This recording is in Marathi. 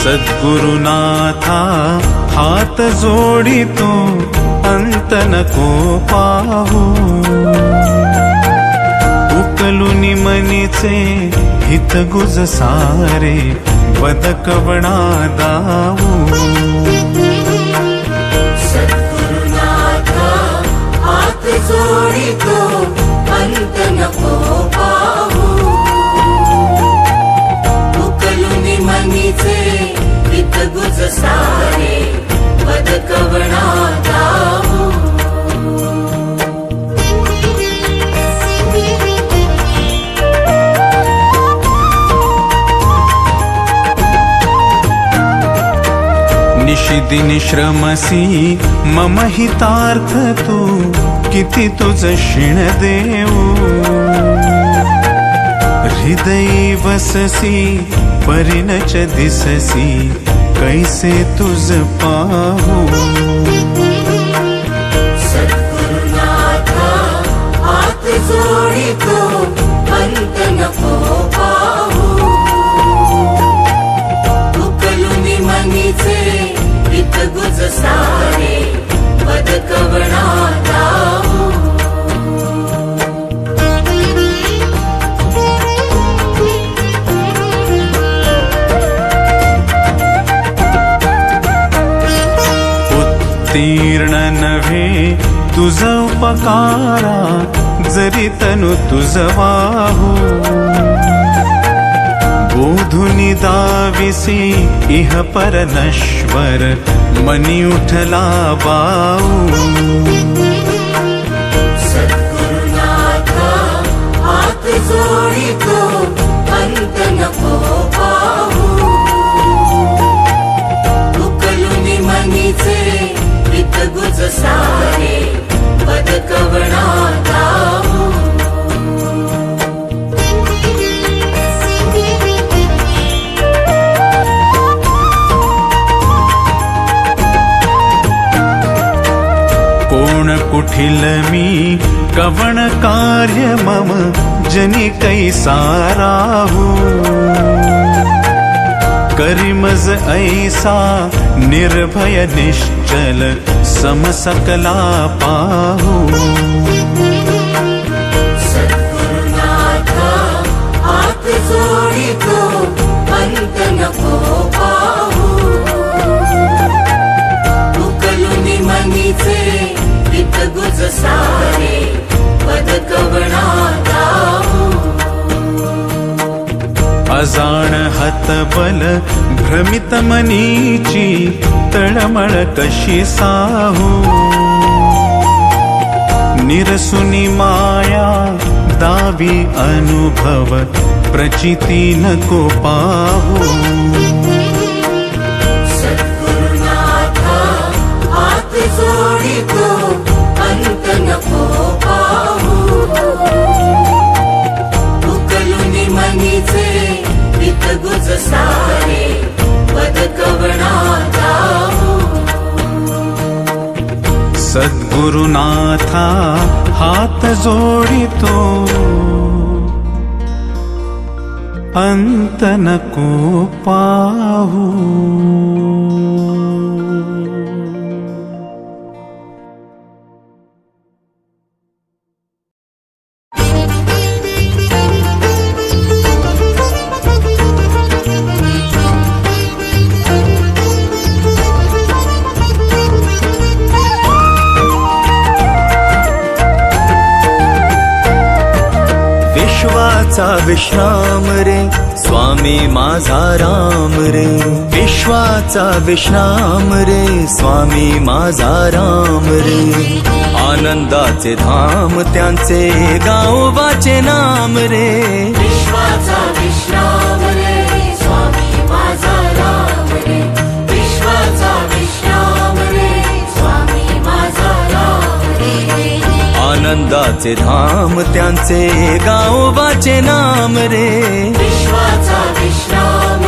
सद्गुरुनाथा हात जोडितो अंत नको पाहू उकलुनी मनीचे हित गुज सारे वदकवणा दाऊ सद्गुरुनाथा हात जोडितो अंत नको पाहू उकलुनी मनीचे हित गुज सारे वदकवणा दाऊ निशिदिनी श्रमसी मम हितार्थ तू किती तुझ शिण देऊ हृदयी वससी परिणच दिससी कैसे तुझ पाहू सद्गुरुनाथा हात जोडितो अंत नको पाहू उकलुनी मनीचे हित गुज सारे वदकवणा दाऊ उत्तीर्ण नव्हे तुझ उपकारा जरी तनु तुझ वाहू बोधुनी दाविसी इह पर नश्वर मनी उठला बाऊ सद्गुरुनाथा हात जोडितो अंत नको पाहू उकलुनी मनीचे हित गुज सारे वदकवणा दाऊ कुठिल मी कवण कार्य मम जनी कैसा राहू करिमज ऐसा निर्भय निश्चल समसकला पाहू सद्गुरुनाथा हात जोडितो अंत नको पाहू उकलुनी मनीचे हित गुज सारे वदकवणा दाऊ अजाण हतबल भ्रमित मनीची तळमळ कशी साहू निरसुनी माया दावी अनुभव प्रचिती नको पाहू सद्गुरुनाथा हात जोडितो अंत नको पाहू उकलुनी मनीचे हित गुज सारे वदकवणा दाऊ सद्गुरुनाथा हात जोडितो अंत नको पाहू विश्वाचा विश्राम रे स्वामी माझा राम रे विश्वाचा विश्राम रे स्वामी माझा राम रे आनंदाचे धाम त्यांचे गावोबाचे नाम रे विश्वाचा विश्राम रे स्वामी माझा राम रे विश्वाचा विश्राम रे स्वामी माझा राम रे आनंदाचे धाम त्यांचे गावोबाचे नाम रे विश्वाचा विश्राम